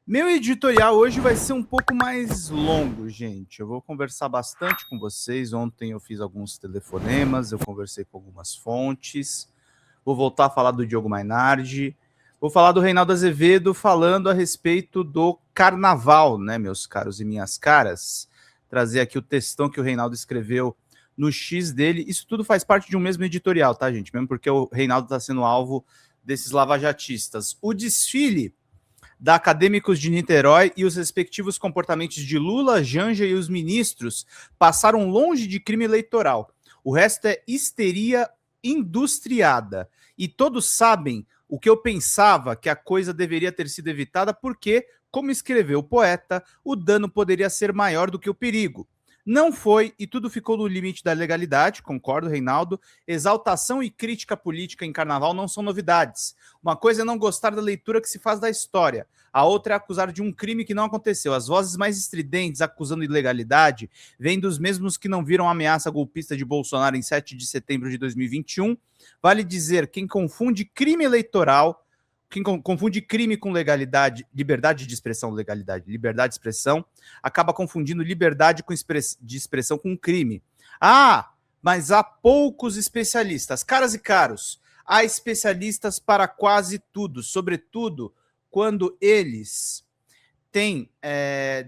Meu editorial hoje vai ser um pouco mais longo, gente. Eu vou conversar bastante com vocês. Ontem eu fiz alguns telefonemas, eu conversei com algumas fontes. Vou voltar a falar do Diogo Mainardi. Vou falar do Reinaldo Azevedo falando a respeito do carnaval, né, meus caros e minhas caras? Trazer aqui o textão que o Reinaldo escreveu no X dele. Isso tudo faz parte de um mesmo editorial, tá, gente? Mesmo porque o Reinaldo está sendo alvo desses lavajatistas. O desfile da Acadêmicos de Niterói e os respectivos comportamentos de Lula, Janja e os ministros passaram longe de crime eleitoral. O resto é histeria industriada. E todos sabem o que eu pensava que a coisa deveria ter sido evitada porque, como escreveu o poeta, o dano poderia ser maior do que o perigo. Não foi e tudo ficou no limite da legalidade, concordo, Reinaldo. Exaltação e crítica política em carnaval não são novidades. Uma coisa é não gostar da leitura que se faz da história. A outra é acusar de um crime que não aconteceu. As vozes mais estridentes acusando ilegalidade vêm dos mesmos que não viram a ameaça golpista de Bolsonaro em 7 de setembro de 2021. Vale dizer, quem confunde crime eleitoral, quem confunde crime com legalidade, liberdade de expressão, liberdade de expressão, acaba confundindo liberdade de expressão com crime. Ah, mas há poucos especialistas. Caras e caros, há especialistas para quase tudo, sobretudo quando eles têm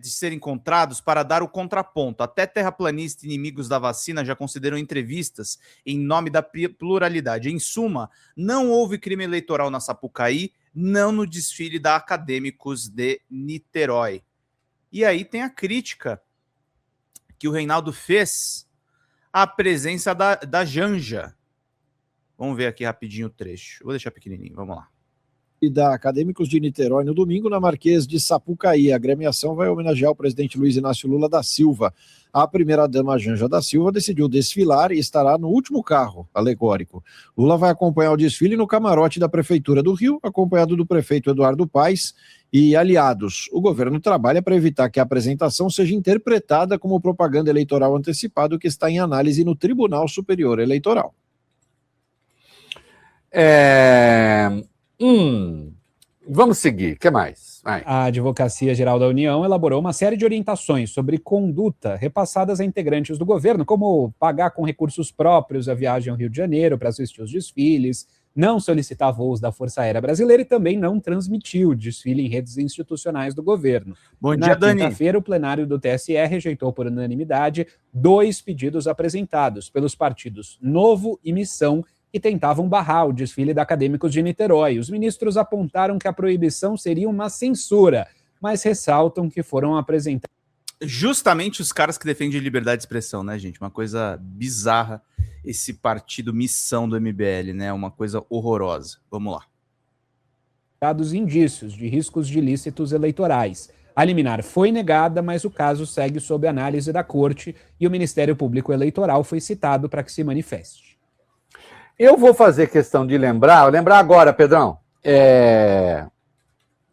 de ser encontrados para dar o contraponto. Até terraplanistas inimigos da vacina já consideram entrevistas em nome da pluralidade. Em suma, não houve crime eleitoral na Sapucaí, não no desfile da Acadêmicos de Niterói. E aí tem a crítica que o Reinaldo fez à presença da Janja. Vamos ver aqui rapidinho o trecho. Vou deixar pequenininho, vamos lá. E da Acadêmicos de Niterói no domingo na Marquês de Sapucaí. A agremiação vai homenagear o presidente Luiz Inácio Lula da Silva. A primeira-dama Janja da Silva decidiu desfilar e estará no último carro alegórico. Lula vai acompanhar o desfile no camarote da Prefeitura do Rio, acompanhado do prefeito Eduardo Paes e aliados. O governo trabalha para evitar que a apresentação seja interpretada como propaganda eleitoral antecipada, que está em análise no Tribunal Superior Eleitoral. Vamos seguir, o que mais? Vai. A Advocacia Geral da União elaborou uma série de orientações sobre conduta repassadas a integrantes do governo, como pagar com recursos próprios a viagem ao Rio de Janeiro para assistir os desfiles, não solicitar voos da Força Aérea Brasileira e também não transmitir o desfile em redes institucionais do governo. Bom dia, Dani. Na quinta-feira, o plenário do TSE rejeitou por unanimidade 2 pedidos apresentados pelos partidos Novo e Missão, que tentavam barrar o desfile da Acadêmicos de Niterói. Os ministros apontaram que a proibição seria uma censura, mas ressaltam que foram apresentados... Justamente os caras que defendem liberdade de expressão, né, gente? Uma coisa bizarra esse partido Missão do MBL, né? Uma coisa horrorosa. Vamos lá. ...dados indícios de riscos de ilícitos eleitorais. A liminar foi negada, mas o caso segue sob análise da Corte e o Ministério Público Eleitoral foi citado para que se manifeste. Eu vou fazer questão de lembrar agora, Pedrão.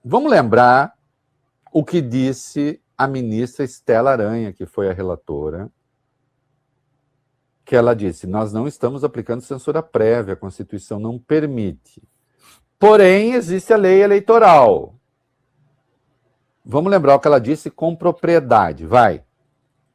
Vamos lembrar o que disse a ministra Estela Aranha, que foi a relatora, que ela disse: nós não estamos aplicando censura prévia, a Constituição não permite. Porém, existe a lei eleitoral. Vamos lembrar o que ela disse com propriedade. Vai.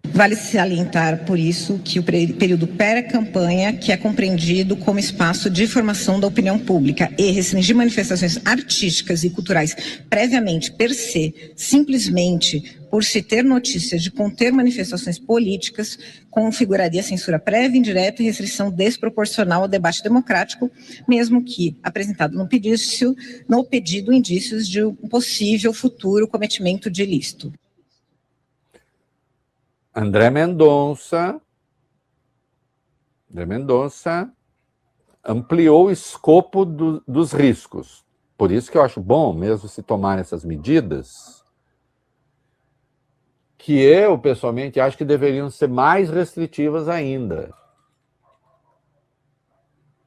Vale salientar, por isso, que o período pré-campanha, que é compreendido como espaço de formação da opinião pública, e restringir manifestações artísticas e culturais previamente, per se, simplesmente por se ter notícia de conter manifestações políticas, configuraria censura prévia, indireta e restrição desproporcional ao debate democrático, mesmo que apresentado no pedido indícios de um possível futuro cometimento de ilícito. André Mendonça ampliou o escopo dos riscos. Por isso que eu acho bom, mesmo se tomarem essas medidas, que eu, pessoalmente, acho que deveriam ser mais restritivas ainda.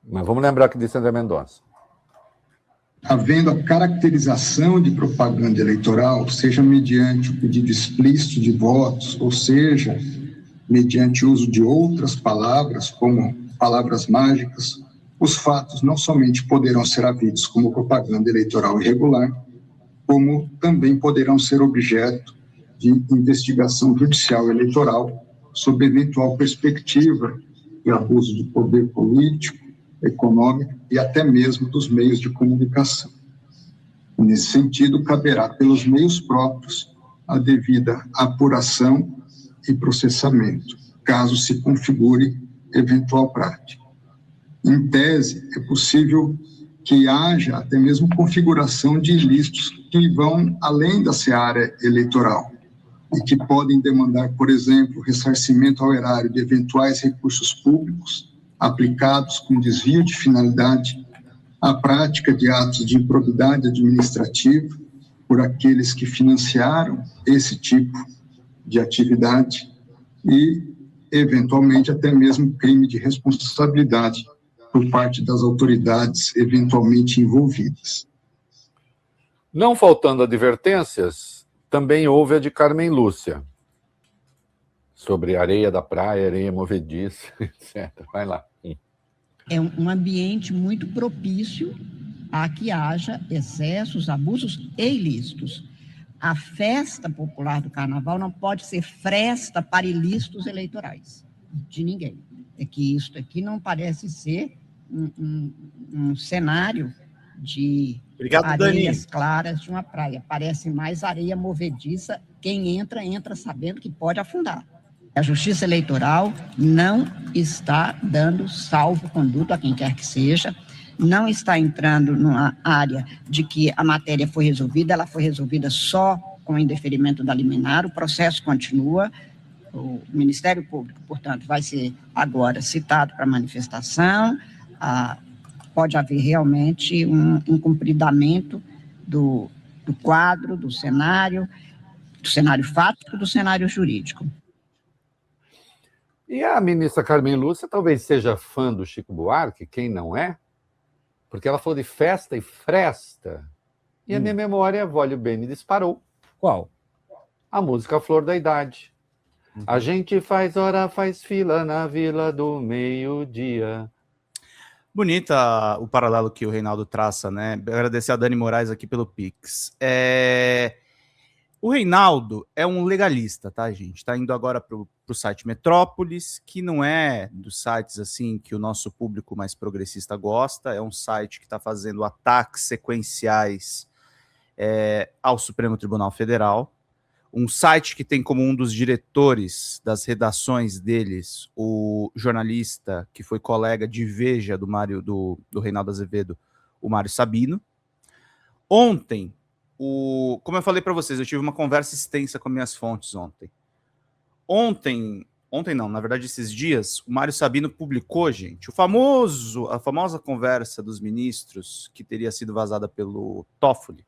Mas vamos lembrar o que disse André Mendonça. Havendo a caracterização de propaganda eleitoral, seja mediante o pedido explícito de votos, ou seja, mediante o uso de outras palavras, como palavras mágicas, os fatos não somente poderão ser havidos como propaganda eleitoral irregular, como também poderão ser objeto de investigação judicial eleitoral sob eventual perspectiva de abuso de poder político, econômico e até mesmo dos meios de comunicação. Nesse sentido, caberá pelos meios próprios a devida apuração e processamento, caso se configure eventual prática. Em tese, é possível que haja até mesmo configuração de ilícitos que vão além da seara eleitoral e que podem demandar, por exemplo, ressarcimento ao erário de eventuais recursos públicos aplicados com desvio de finalidade, a prática de atos de improbidade administrativa por aqueles que financiaram esse tipo de atividade e, eventualmente, até mesmo crime de responsabilidade por parte das autoridades eventualmente envolvidas. Não faltando advertências, também houve a de Carmen Lúcia, sobre areia da praia, areia movediça, etc. Vai lá. É um ambiente muito propício a que haja excessos, abusos e ilícitos. A festa popular do Carnaval não pode ser fresta para ilícitos eleitorais, de ninguém. É que isso aqui não parece ser um cenário de areias claras de uma praia. Parece mais areia movediça. Quem entra, entra sabendo que pode afundar. A Justiça Eleitoral não está dando salvo-conduto a quem quer que seja, não está entrando numa área de que a matéria foi resolvida, ela foi resolvida só com o indeferimento da liminar, o processo continua, o Ministério Público, portanto, vai ser agora citado para manifestação, pode haver realmente um incumpridamento do quadro, do cenário fático, do cenário jurídico. E a ministra Carmen Lúcia talvez seja fã do Chico Buarque, quem não é? Porque ela falou de festa e fresta. E a minha memória, Vólio Bene, disparou. Qual? A música Flor da Idade. A gente faz hora, faz fila na Vila do Meio-Dia. Bonita o paralelo que o Reinaldo traça, né? Agradecer a Dani Moraes aqui pelo Pix. O Reinaldo é um legalista, tá, gente? Está indo agora para o site Metrópolis, que não é dos sites assim que o nosso público mais progressista gosta, é um site que está fazendo ataques sequenciais ao Supremo Tribunal Federal, um site que tem como um dos diretores das redações deles o jornalista que foi colega de Veja do Reinaldo Azevedo, o Mário Sabino. Ontem, como eu falei para vocês, eu tive uma conversa extensa com minhas fontes ontem. Ontem não, na verdade esses dias, o Mário Sabino publicou, gente, a famosa conversa dos ministros que teria sido vazada pelo Toffoli.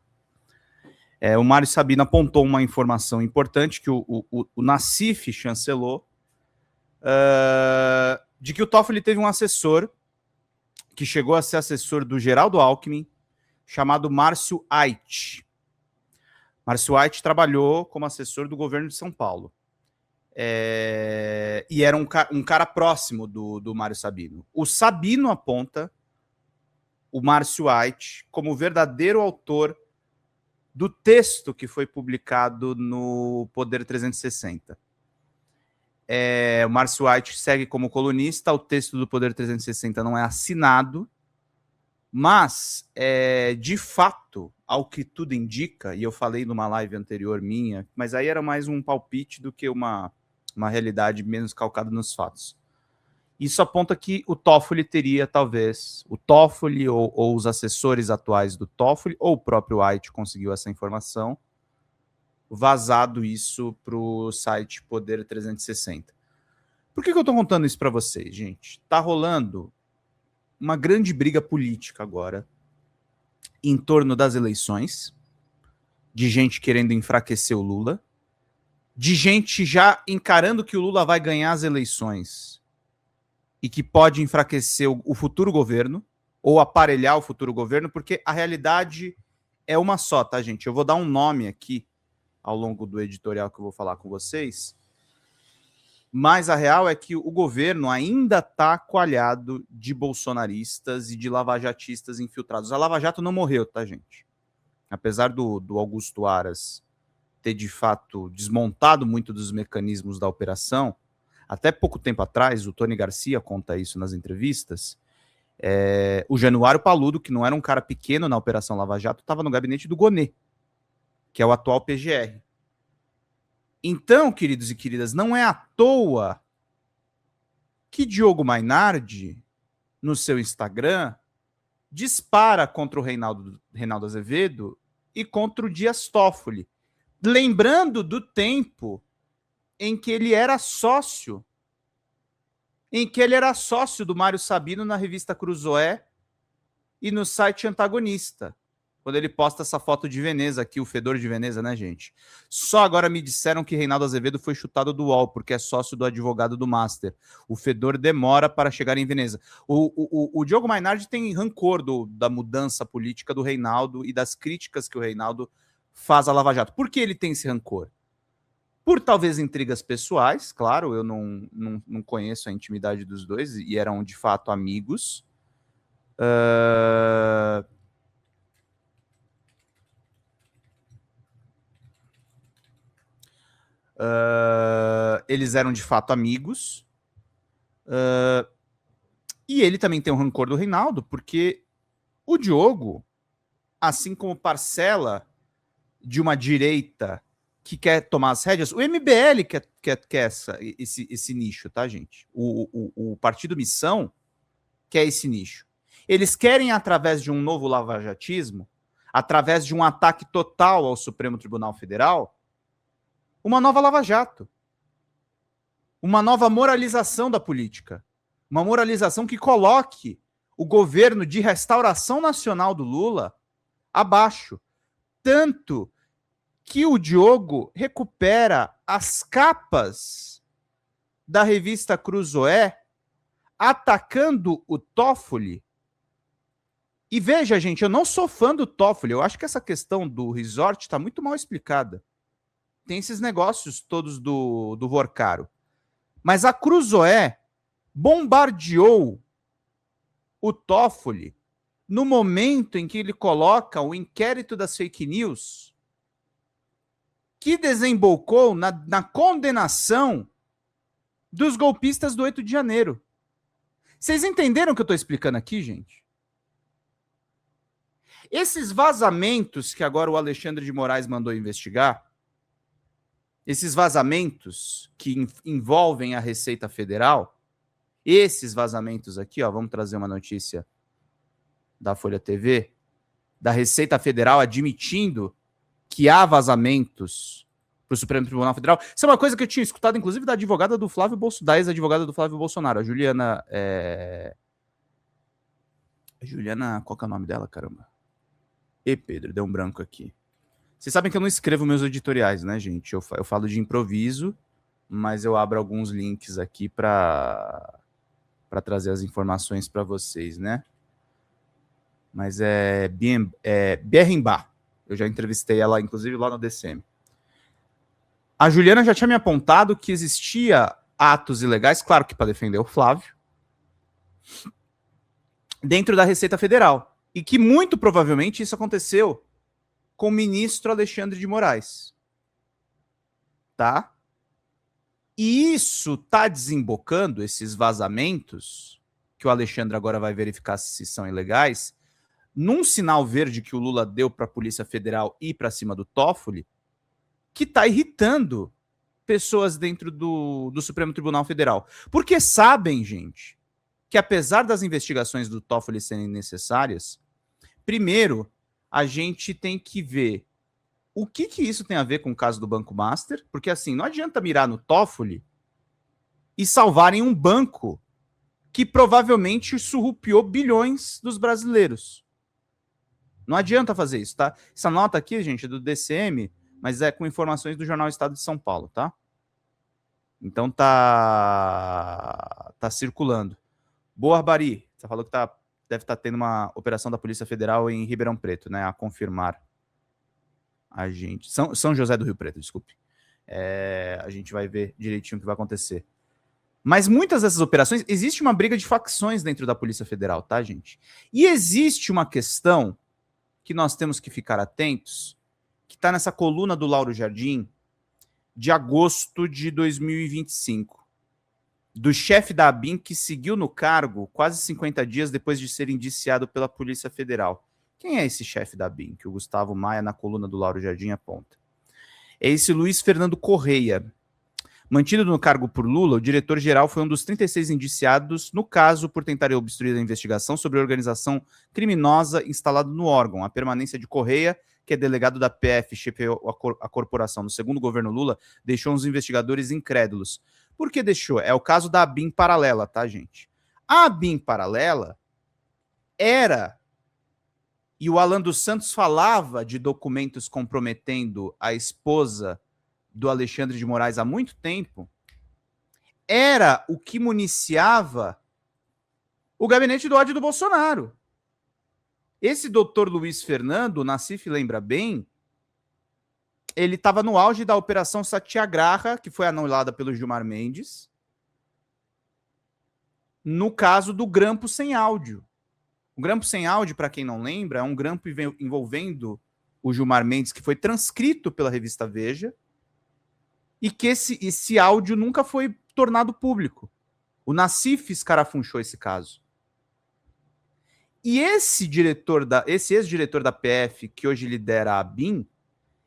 O Mário Sabino apontou uma informação importante que o Nassif chancelou, de que o Toffoli teve um assessor que chegou a ser assessor do Geraldo Alckmin, chamado Márcio Ait. Márcio Ait trabalhou como assessor do governo de São Paulo. E era um cara próximo do Mário Sabino. O Sabino aponta o Márcio Ait como o verdadeiro autor do texto que foi publicado no Poder 360. O Márcio Ait segue como colunista, o texto do Poder 360 não é assinado, mas, de fato, ao que tudo indica, e eu falei numa live anterior minha, mas aí era mais um palpite do que uma realidade menos calcada nos fatos. Isso aponta que o Toffoli teria, talvez, o Toffoli ou os assessores atuais do Toffoli, ou o próprio Ait conseguiu essa informação, vazado isso para o site Poder 360. Por que eu estou contando isso para vocês, gente? Está rolando uma grande briga política agora em torno das eleições, de gente querendo enfraquecer o Lula, de gente já encarando que o Lula vai ganhar as eleições e que pode enfraquecer o futuro governo, ou aparelhar o futuro governo, porque a realidade é uma só, tá, gente? Eu vou dar um nome aqui, ao longo do editorial que eu vou falar com vocês, mas a real é que o governo ainda está coalhado de bolsonaristas e de lavajatistas infiltrados. A Lava Jato não morreu, tá, gente? apesar do Augusto Aras ter, de fato, desmontado muito dos mecanismos da operação, até pouco tempo atrás, o Tony Garcia conta isso nas entrevistas, o Januário Paludo, que não era um cara pequeno na Operação Lava Jato, estava no gabinete do Gonê, que é o atual PGR. Então, queridos e queridas, não é à toa que Diogo Mainardi, no seu Instagram, dispara contra o Reinaldo Azevedo e contra o Dias Toffoli, lembrando do tempo em que ele era sócio do Mário Sabino na revista Cruzoé e no site Antagonista, quando ele posta essa foto de Veneza aqui, o fedor de Veneza, né, gente? Só agora me disseram que Reinaldo Azevedo foi chutado do UOL, porque é sócio do advogado do Master. O fedor demora para chegar em Veneza. O Diogo Mainardi tem rancor da mudança política do Reinaldo e das críticas que o Reinaldo faz à Lava Jato. Por que ele tem esse rancor? Por talvez intrigas pessoais, claro, eu não conheço a intimidade dos dois, e eram de fato amigos. Eles eram de fato amigos. E ele também tem um rancor do Reinaldo, porque o Diogo, assim como parcela de uma direita que quer tomar as rédeas, o MBL quer esse nicho, tá, gente? O Partido Missão quer esse nicho. Eles querem, através de um novo lavajatismo, através de um ataque total ao Supremo Tribunal Federal, uma nova Lava Jato. Uma nova moralização da política. Uma moralização que coloque o governo de restauração nacional do Lula abaixo. Tanto que o Diogo recupera as capas da revista Cruzoé atacando o Toffoli. E veja, gente, eu não sou fã do Toffoli. Eu acho que essa questão do resort está muito mal explicada. Tem esses negócios todos do Vorcaro. Mas a Cruzoé bombardeou o Toffoli no momento em que ele coloca o inquérito das fake news que desembocou na condenação dos golpistas do 8 de janeiro. Vocês entenderam o que eu estou explicando aqui, gente? Esses vazamentos que agora o Alexandre de Moraes mandou investigar, esses vazamentos que envolvem a Receita Federal, esses vazamentos aqui, ó, vamos trazer uma notícia da Folha TV, da Receita Federal admitindo que há vazamentos para o Supremo Tribunal Federal. Isso é uma coisa que eu tinha escutado, inclusive, da advogada do Flávio Bolsonaro, da ex-advogada do Flávio Bolsonaro, a Juliana... Juliana, qual que é o nome dela, caramba? Pedro, deu um branco aqui. Vocês sabem que eu não escrevo meus editoriais, né, gente? Eu falo de improviso, mas eu abro alguns links aqui para trazer as informações para vocês, né? Mas é Berrimbá. Eu já entrevistei ela, inclusive, lá no DCM. A Juliana já tinha me apontado que existia atos ilegais, claro que para defender o Flávio, dentro da Receita Federal. E que muito provavelmente isso aconteceu com o ministro Alexandre de Moraes. Tá? E isso tá desembocando, esses vazamentos, que o Alexandre agora vai verificar se são ilegais, num sinal verde que o Lula deu para a Polícia Federal ir para cima do Toffoli, que tá irritando pessoas dentro do Supremo Tribunal Federal. Porque sabem, gente, que apesar das investigações do Toffoli serem necessárias, primeiro, a gente tem que ver o que isso tem a ver com o caso do Banco Master, porque assim, não adianta mirar no Toffoli e salvarem um banco que provavelmente surrupiou bilhões dos brasileiros. Não adianta fazer isso, tá? Essa nota aqui, gente, é do DCM, mas é com informações do Jornal Estado de São Paulo, tá? Então tá circulando. Boa, Arbari. Você falou que deve estar tendo uma operação da Polícia Federal em Ribeirão Preto, né? A confirmar a gente. São José do Rio Preto, desculpe. A gente vai ver direitinho o que vai acontecer. Mas muitas dessas operações, existe uma briga de facções dentro da Polícia Federal, tá, gente? E existe uma questão que nós temos que ficar atentos, que está nessa coluna do Lauro Jardim, de agosto de 2025, do chefe da ABIN que seguiu no cargo quase 50 dias depois de ser indiciado pela Polícia Federal. Quem é esse chefe da ABIN que o Gustavo Maia, na coluna do Lauro Jardim, aponta? É esse Luiz Fernando Correia. Mantido no cargo por Lula, o diretor-geral foi um dos 36 indiciados no caso por tentar obstruir a investigação sobre a organização criminosa instalada no órgão. A permanência de Correia, que é delegado da PF, chefiou a corporação no segundo governo Lula, deixou os investigadores incrédulos. Por que deixou? É o caso da ABIN paralela, tá, gente? A ABIN paralela era, e o Alan dos Santos falava de documentos comprometendo a esposa do Alexandre de Moraes há muito tempo, era o que municiava o gabinete do ódio do Bolsonaro. Esse doutor Luiz Fernando, o Nassif lembra bem, ele estava no auge da Operação Satyagraha, que foi anulada pelo Gilmar Mendes, no caso do grampo sem áudio. O grampo sem áudio, para quem não lembra, é um grampo envolvendo o Gilmar Mendes, que foi transcrito pela revista Veja, e que esse áudio nunca foi tornado público. O Nassif escarafunchou esse caso. E esse ex-diretor da PF, que hoje lidera a ABIN,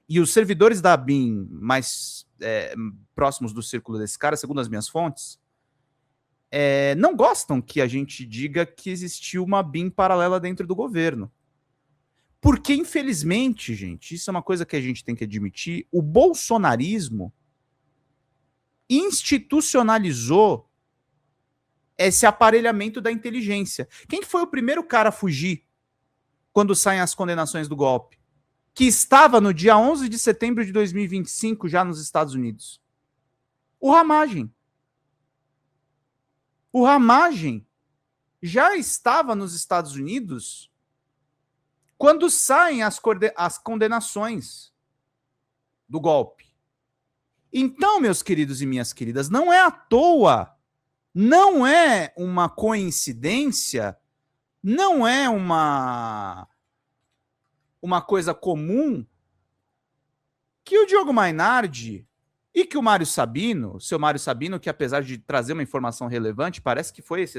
e os servidores da ABIN mais próximos do círculo desse cara, segundo as minhas fontes, não gostam que a gente diga que existiu uma ABIN paralela dentro do governo. Porque, infelizmente, gente, isso é uma coisa que a gente tem que admitir, o bolsonarismo institucionalizou esse aparelhamento da inteligência. Quem foi o primeiro cara a fugir quando saem as condenações do golpe? Que estava no dia 11 de setembro de 2025 já nos Estados Unidos. O Ramagem. O Ramagem já estava nos Estados Unidos quando saem as condenações do golpe. Então, meus queridos e minhas queridas, não é à toa, não é uma coincidência, não é uma coisa comum que o Diogo Mainardi e que o Mário Sabino, o seu Mário Sabino, que apesar de trazer uma informação relevante, parece que foi esse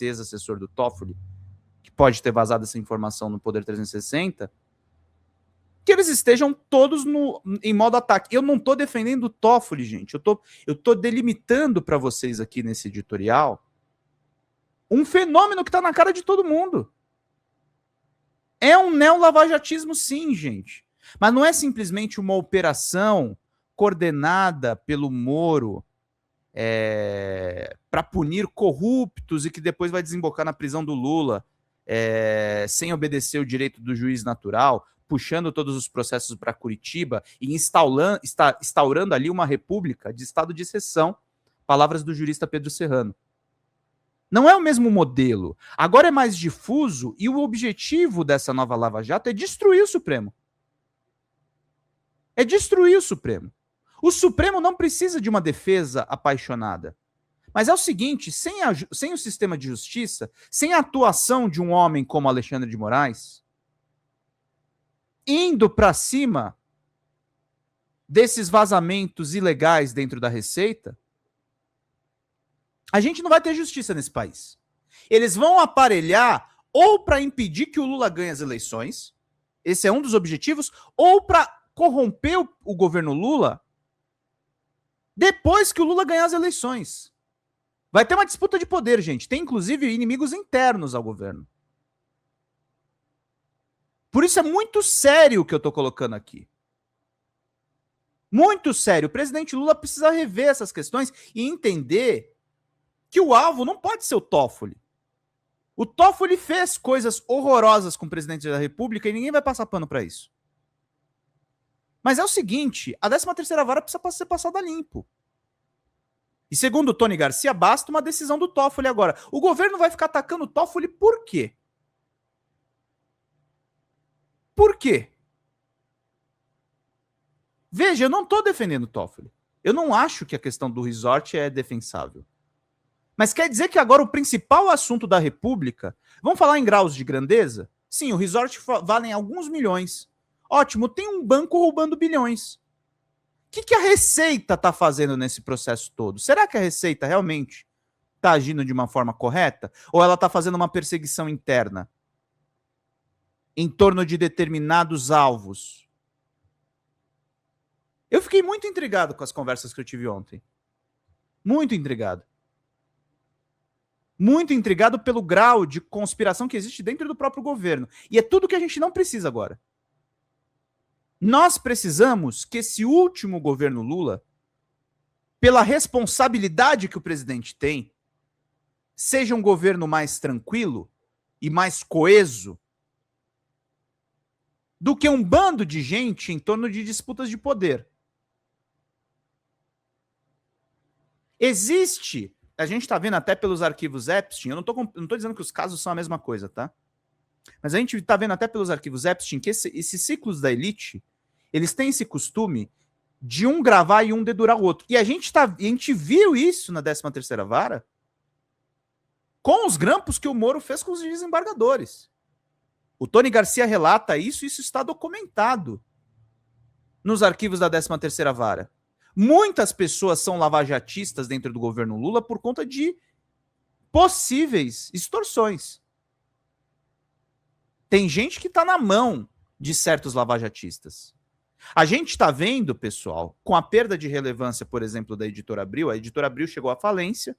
ex-assessor do Toffoli, que pode ter vazado essa informação no Poder 360, que eles estejam todos em modo ataque. Eu não estou defendendo o Toffoli, gente. Eu tô delimitando para vocês aqui nesse editorial um fenômeno que está na cara de todo mundo. É um neolavajatismo, sim, gente. Mas não é simplesmente uma operação coordenada pelo Moro para punir corruptos e que depois vai desembocar na prisão do Lula sem obedecer o direito do juiz natural, puxando todos os processos para Curitiba e instaurando ali uma república de estado de exceção, palavras do jurista Pedro Serrano. Não é o mesmo modelo. Agora é mais difuso e o objetivo dessa nova Lava Jato é destruir o Supremo. É destruir o Supremo. O Supremo não precisa de uma defesa apaixonada. Mas é o seguinte, sem o sistema de justiça, sem a atuação de um homem como Alexandre de Moraes, indo para cima desses vazamentos ilegais dentro da Receita, a gente não vai ter justiça nesse país. Eles vão aparelhar ou para impedir que o Lula ganhe as eleições, esse é um dos objetivos, ou para corromper o governo Lula depois que o Lula ganhar as eleições. Vai ter uma disputa de poder, gente. Tem, inclusive, inimigos internos ao governo. Por isso é muito sério o que eu estou colocando aqui. Muito sério. O presidente Lula precisa rever essas questões e entender que o alvo não pode ser o Toffoli. O Toffoli fez coisas horrorosas com o presidente da República e ninguém vai passar pano para isso. Mas é o seguinte, a 13ª vara precisa ser passada limpo. E segundo o Tony Garcia, basta uma decisão do Toffoli agora. O governo vai ficar atacando o Toffoli por quê? Por quê? Veja, eu não estou defendendo o Toffoli. Eu não acho que a questão do resort é defensável. Mas quer dizer que agora o principal assunto da República, vamos falar em graus de grandeza? Sim, o resort vale alguns milhões. Ótimo, tem um banco roubando bilhões. O que a Receita está fazendo nesse processo todo? Será que a Receita realmente está agindo de uma forma correta? Ou ela está fazendo uma perseguição interna em torno de determinados alvos? Eu fiquei muito intrigado com as conversas que eu tive ontem. Muito intrigado. Muito intrigado pelo grau de conspiração que existe dentro do próprio governo. E é tudo que a gente não precisa agora. Nós precisamos que esse último governo Lula, pela responsabilidade que o presidente tem, seja um governo mais tranquilo e mais coeso do que um bando de gente em torno de disputas de poder. Existe, a gente está vendo até pelos arquivos Epstein, eu não tô dizendo que os casos são a mesma coisa, tá? Mas a gente está vendo até pelos arquivos Epstein que esses ciclos da elite, eles têm esse costume de um gravar e um dedurar o outro. E a gente viu isso na 13ª Vara com os grampos que o Moro fez com os desembargadores. O Tony Garcia relata isso está documentado nos arquivos da 13ª Vara. Muitas pessoas são lavajatistas dentro do governo Lula por conta de possíveis extorsões. Tem gente que está na mão de certos lavajatistas. A gente está vendo, pessoal, com a perda de relevância, por exemplo, da Editora Abril, a Editora Abril chegou à falência,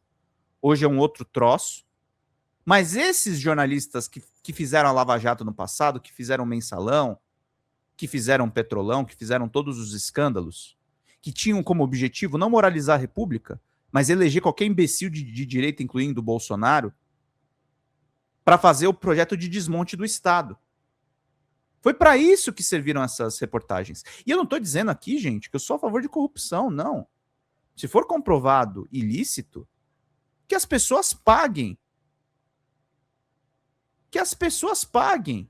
hoje é um outro troço, mas esses jornalistas que fizeram a Lava Jato no passado, que fizeram Mensalão, que fizeram Petrolão, que fizeram todos os escândalos, que tinham como objetivo não moralizar a República, mas eleger qualquer imbecil de direita, incluindo o Bolsonaro, para fazer o projeto de desmonte do Estado. Foi para isso que serviram essas reportagens. E eu não estou dizendo aqui, gente, que eu sou a favor de corrupção, não. Se for comprovado ilícito, que as pessoas paguem. Que as pessoas paguem.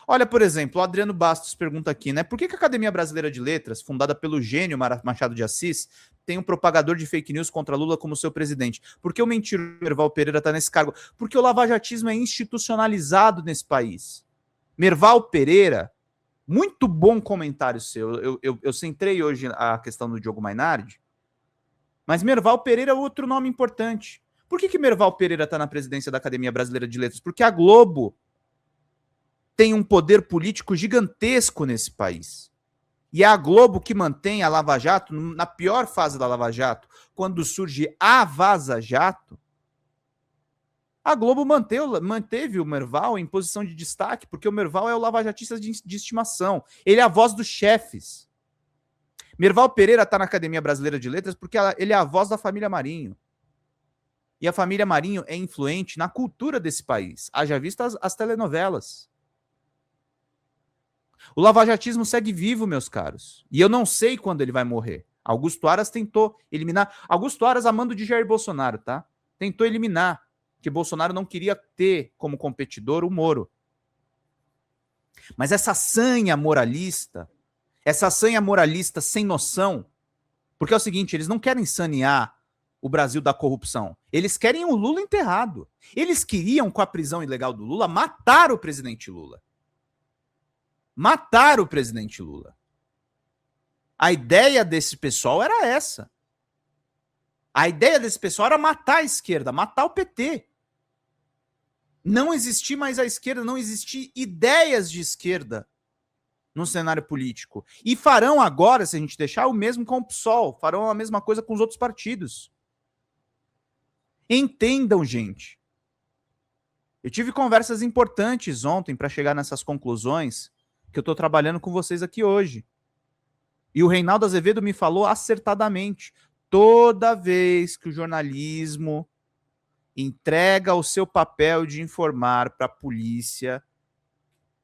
Olha, por exemplo, o Adriano Bastos pergunta aqui, né? Por que a Academia Brasileira de Letras, fundada pelo gênio Machado de Assis, tem um propagador de fake news contra Lula como seu presidente? Por que o mentiroso Merval Pereira está nesse cargo? Porque o lavajatismo é institucionalizado nesse país. Merval Pereira, muito bom comentário seu. Eu centrei hoje a questão do Diogo Mainardi, mas Merval Pereira é outro nome importante. Por que Merval Pereira está na presidência da Academia Brasileira de Letras? Porque a Globo tem um poder político gigantesco nesse país. E é a Globo que mantém a Lava Jato, na pior fase da Lava Jato, quando surge a Vaza Jato, a Globo manteve o Merval em posição de destaque, porque o Merval é o lavajatista de estimação. Ele é a voz dos chefes. Merval Pereira está na Academia Brasileira de Letras porque ele é a voz da família Marinho. E a família Marinho é influente na cultura desse país. Haja vista as telenovelas. O lavajatismo segue vivo, meus caros. E eu não sei quando ele vai morrer. Augusto Aras tentou eliminar. Augusto Aras, amando de Jair Bolsonaro, tá? Tentou eliminar. Que Bolsonaro não queria ter como competidor o Moro. Mas essa sanha moralista sem noção, porque é o seguinte, eles não querem sanear o Brasil da corrupção. Eles querem o Lula enterrado. Eles queriam, com a prisão ilegal do Lula, matar o presidente Lula. Matar o presidente Lula. A ideia desse pessoal era essa. A ideia desse pessoal era matar a esquerda, matar o PT. Não existir mais a esquerda, não existir ideias de esquerda no cenário político. E farão agora, se a gente deixar, o mesmo com o PSOL. Farão a mesma coisa com os outros partidos. Entendam, gente. Eu tive conversas importantes ontem para chegar nessas conclusões que eu estou trabalhando com vocês aqui hoje. E o Reinaldo Azevedo me falou acertadamente. Toda vez que o jornalismo entrega o seu papel de informar para a polícia,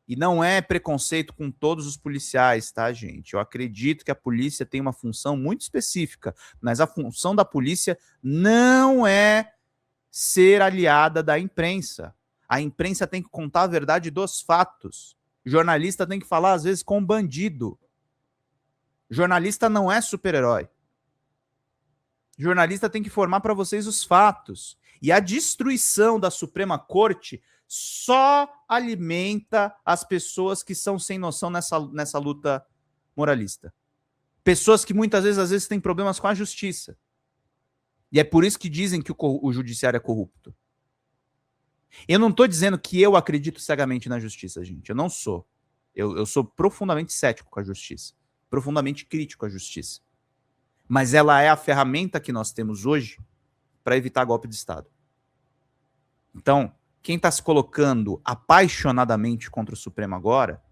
e não é preconceito com todos os policiais, tá, gente? Eu acredito que a polícia tem uma função muito específica, mas a função da polícia não é ser aliada da imprensa. A imprensa tem que contar a verdade dos fatos. O jornalista tem que falar, às vezes, com bandido. O jornalista não é super-herói. O jornalista tem que informar para vocês os fatos. E a destruição da Suprema Corte só alimenta as pessoas que são sem noção nessa luta moralista. Pessoas que muitas vezes, às vezes, têm problemas com a justiça. E é por isso que dizem que o judiciário é corrupto. Eu não estou dizendo que eu acredito cegamente na justiça, gente. Eu não sou. Eu sou profundamente cético com a justiça. Profundamente crítico à justiça. Mas ela é a ferramenta que nós temos hoje para evitar golpe de Estado. Então, quem está se colocando apaixonadamente contra o Supremo agora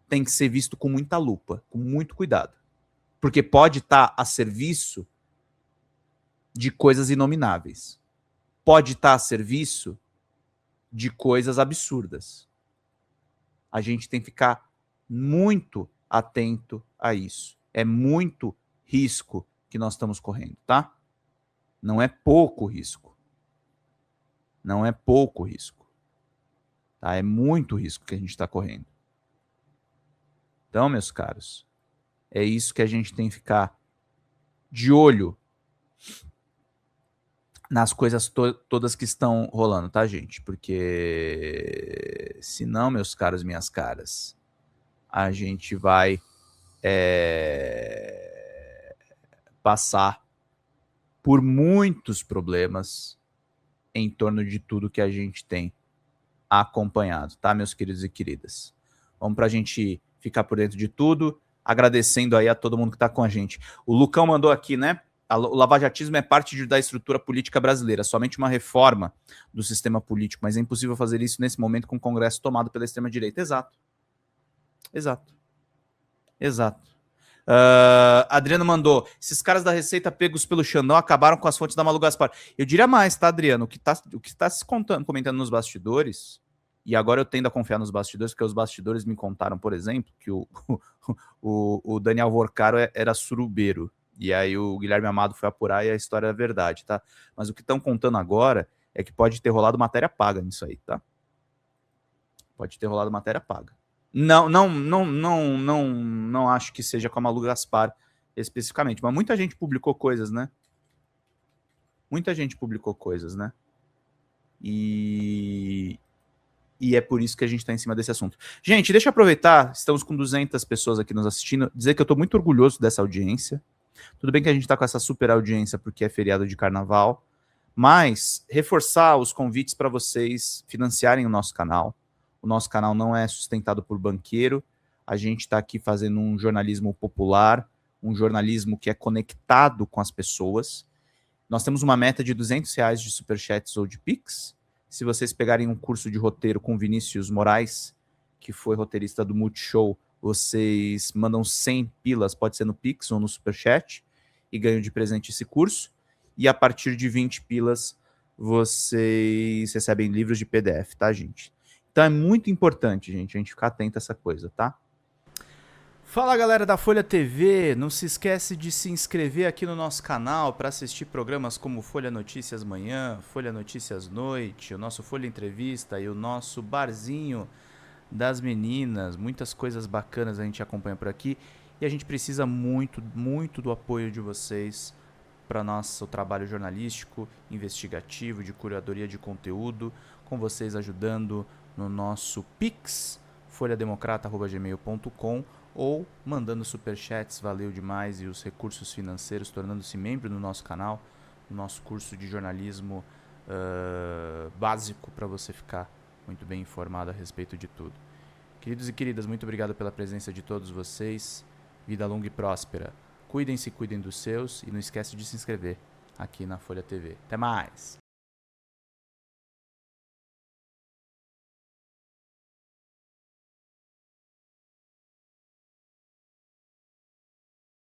tem que ser visto com muita lupa, com muito cuidado. Porque pode estar a serviço de coisas inomináveis. Pode estar a serviço de coisas absurdas. A gente tem que ficar muito atento a isso. É muito risco que nós estamos correndo, tá? Não é pouco risco. Não é pouco risco. Tá? É muito risco que a gente está correndo. Então, meus caros, é isso que a gente tem que ficar de olho nas coisas todas que estão rolando, tá, gente? Porque senão, meus caros, minhas caras, a gente vai passar por muitos problemas em torno de tudo que a gente tem acompanhado, tá, meus queridos e queridas? Vamos pra gente ficar por dentro de tudo, agradecendo aí a todo mundo que tá com a gente. O Lucão mandou aqui, né? O lavajatismo é parte da estrutura política brasileira, somente uma reforma do sistema político, mas é impossível fazer isso nesse momento com o Congresso tomado pela extrema-direita. Exato. Exato. Exato. Adriano mandou, esses caras da Receita pegos pelo Xandão acabaram com as fontes da Malu Gaspar. Eu diria mais, tá, Adriano? O que tá se comentando nos bastidores, e agora eu tendo a confiar nos bastidores, porque os bastidores me contaram, por exemplo, que o Daniel Vorcaro era surubeiro. E aí o Guilherme Amado foi apurar e a história é verdade, tá? Mas o que estão contando agora é que pode ter rolado matéria paga nisso aí, tá? Pode ter rolado matéria paga. Não acho que seja com a Malu Gaspar especificamente, mas muita gente publicou coisas, né? Muita gente publicou coisas, né? E é por isso que a gente está em cima desse assunto. Gente, deixa eu aproveitar, estamos com 200 pessoas aqui nos assistindo, dizer que eu estou muito orgulhoso dessa audiência. Tudo bem que a gente está com essa super audiência porque é feriado de carnaval, mas reforçar os convites para vocês financiarem o nosso canal. O nosso canal não é sustentado por banqueiro, a gente está aqui fazendo um jornalismo popular, um jornalismo que é conectado com as pessoas. Nós temos uma meta de R$200 de superchats ou de Pix. Se vocês pegarem um curso de roteiro com Vinícius Moraes, que foi roteirista do Multishow, vocês mandam 100 pilas, pode ser no Pix ou no Superchat, e ganham de presente esse curso. E a partir de 20 pilas, vocês recebem livros de PDF, tá, gente? Então é muito importante, gente, a gente ficar atento a essa coisa, tá? Fala, galera da Folha TV, não se esquece de se inscrever aqui no nosso canal para assistir programas como Folha Notícias Manhã, Folha Notícias Noite, o nosso Folha Entrevista e o nosso Barzinho das Meninas. Muitas coisas bacanas a gente acompanha por aqui e a gente precisa muito, muito do apoio de vocês para nosso trabalho jornalístico, investigativo, de curadoria de conteúdo, com vocês ajudando no nosso Pix, folhademocrata@gmail.com, ou mandando superchats, valeu demais, e os recursos financeiros, tornando-se membro do nosso canal, no nosso curso de jornalismo básico, para você ficar muito bem informado a respeito de tudo. Queridos e queridas, muito obrigado pela presença de todos vocês, vida longa e próspera. Cuidem-se, cuidem dos seus, e não esquece de se inscrever aqui na Folha TV. Até mais!